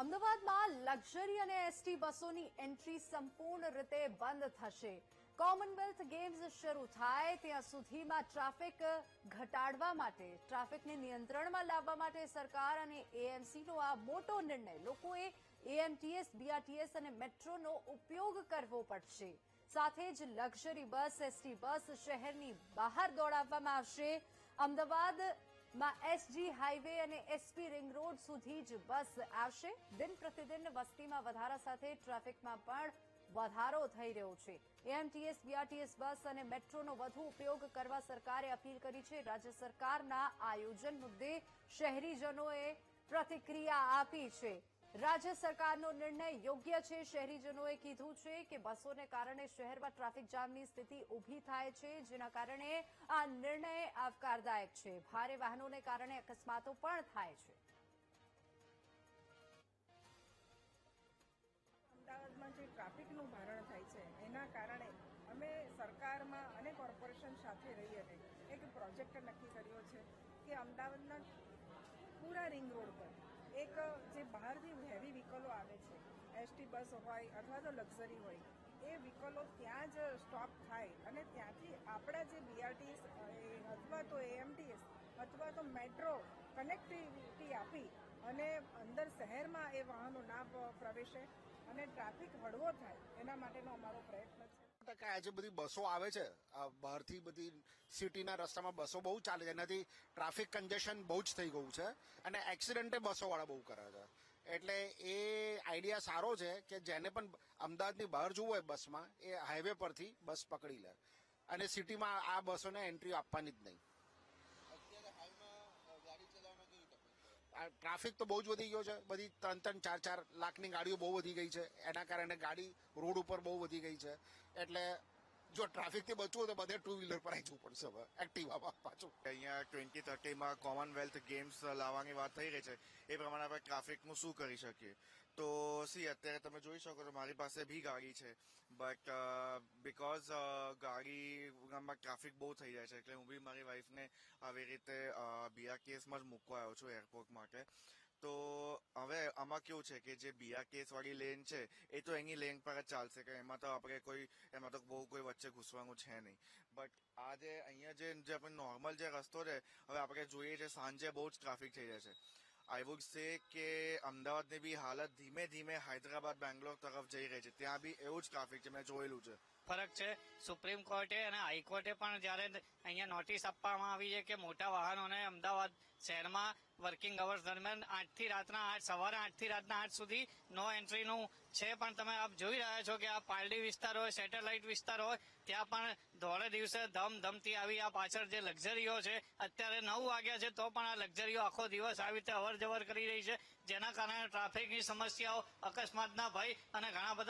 અમદાવાદમાં લક્ઝરી અને એસટી બસોની એન્ટ્રી સંપૂર્ણ રીતે બંધ થશે. કોમનવેલ્થ ગેમ્સ શરૂ થાય ત્યાં સુધીમાં ટ્રાફિક ઘટાડવા માટે, ટ્રાફિકને નિયંત્રણમાં લાવવા માટે સરકાર અને એએમસીનો આ મોટો નિર્ણય. લોકોએ એએમટીએસ, બીઆરટીએસ અને મેટ્રોનો ઉપયોગ કરવો પડશે. સાથે જ લક્ઝરી બસ, એસટી બસ શહેરની બહાર દોડાવવામાં આવશે. અમદાવાદમાં એસજી હાઈવે અને એસપી રિંગ રોડ સુધી જ બસ આવશે. દિન પ્રતિદિન વસ્તીમાં વધારા સાથે ટ્રાફિકમાં પણ વધારો થઈ રહ્યો છે. એએમટીએસ, બીઆરટીએસ બસ અને મેટ્રોનો વધુ ઉપયોગ કરવા સરકારે અપીલ કરી છે. રાજ્ય સરકારના આયોજન મુદ્દે શહેરીજનોએ પ્રતિક્રિયા આપી છે. રાજ્ય સરકારનો નિર્ણય યોગ્ય છે. શહેરીજનોએ કીધું છે કે બસોને કારણે શહેરમાં ટ્રાફિક જામની સ્થિતિ ઊભી થાય છે, જેના કારણે આ નિર્ણય આવકારદાયક છે. ભારે વાહનોને કારણે અકસ્માતો પણ થાય છે. અમદાવાદમાં જે ટ્રાફિકનું ભારણ થાય છે એના કારણે અમે સરકારમાં અને કોર્પોરેશન સાથે રહી અને એક પ્રોજેક્ટ નક્કી કર્યો છે કે અમદાવાદના પૂરા રિંગ રોડ પર એક જે બહારથી હેવી વ્હીકલો આવે છે, એસટી બસ હોય અથવા તો લક્ઝરી હોય, એ વ્હીકલો ત્યાં જ સ્ટોપ થાય અને ત્યાંથી આપણા જે બીઆરટીએસ અથવા તો એએમટીએસ અથવા તો મેટ્રો કનેક્ટિવિટી આપી અને અંદર શહેરમાં એ વાહનો ના પ્રવેશે અને ટ્રાફિક હળવો થાય એના માટેનો અમારો પ્રયત્ન છે. આજે બધી બસો આવે છે, બહારથી બધી સિટીના રસ્તામાં બસો બહુ ચાલે છે, એનાથી ટ્રાફિક કન્જેશન બહુ જ થઈ ગયું છે અને એક્સિડન્ટે બસોવાળા બહુ કરે છે. એટલે એ આઈડિયા સારો છે કે જેને પણ અમદાવાદની બહાર જવું હોય બસમાં, એ હાઈવે પરથી બસ પકડી લે અને સિટીમાં આ બસોને એન્ટ્રી આપવાની જ નહીં. ટ્રાફિક તો બહુ જ વધી ગયો છે. બધી 3-4 લાખની ગાડીઓ બહુ વધી ગઈ છે. એના કારણે ગાડી રોડ ઉપર બહુ વધી ગઈ છે. એટલે જો ટ્રાફિકથી બચવું તો બધે ટુ વ્હીલર પર આવી જવું પડશે હવે, એક્ટિવામાં પાછું. અહીંયા 2030માં કોમનવેલ્થ ગેમ્સ લાવવાની વાત થઈ રહી છે. એ પ્રમાણે આપણે ટ્રાફિકનું શું કરી શકીએ? તો અત્યારે તમે જોઈ શકો છો મારી પાસે બી ગાડી છે, બટ બિકોઝ ગાડીમાં ટ્રાફિક બહુ થઈ જાય છે એટલે હું બી મારી વાઈફને આવી રીતે બીઆરટીએસમાં જ મૂકવા આવ્યો છું એરપોર્ટ માટે. તો હવે આમાં કેવું છે કે જે બીઆરટીએસ વાળી લેન છે એ તો એની લેન પર જ ચાલશે કે એમાં તો બહુ કોઈ વચ્ચે ઘૂસવાનું છે નહીં. બટ આ જે અહીંયા જે આપણે નોર્મલ જે રસ્તો છે, હવે આપણે જોઈએ છે સાંજે બહુ જ ટ્રાફિક થઈ જાય છે. આઈ વુડ સે કે અમદાવાદની બી હાલત ધીમે ધીમે હૈદરાબાદ, બેંગ્લોર તરફ જઈ રહી છે. ત્યાં બી એવું જ ટ્રાફિક છે, મેં જોયેલું છે. ફરક છે. સુપ્રીમ કોર્ટે અને હાઈકોર્ટે પણ જયારે અહીંયા નોટિસ આપવામાં આવી છે કે મોટા વાહનોને અમદાવાદ શહેરમાં વર્કિંગ અવર્સ દરમિયાન સવારે 8 થી રાતના 8 સુધી નો એન્ટ્રીનું છે, પણ તમે આપ જોઈ રહ્યા છો કે આ પાલડી વિસ્તાર હોય, સેટેલાઇટ વિસ્તાર હોય, ત્યાં પણ ધોળે દિવસે ધમધમતી આવી આ પાછળ જે લક્ઝરીઓ છે, અત્યારે 9 વાગ્યા છે તો પણ આ લક્ઝરીઓ આખો દિવસ આવી રીતે અવર જવર કરી રહી છે, જેના કારણે ટ્રાફિકની સમસ્યાઓ, અકસ્માતના ભય અને ઘણા બધા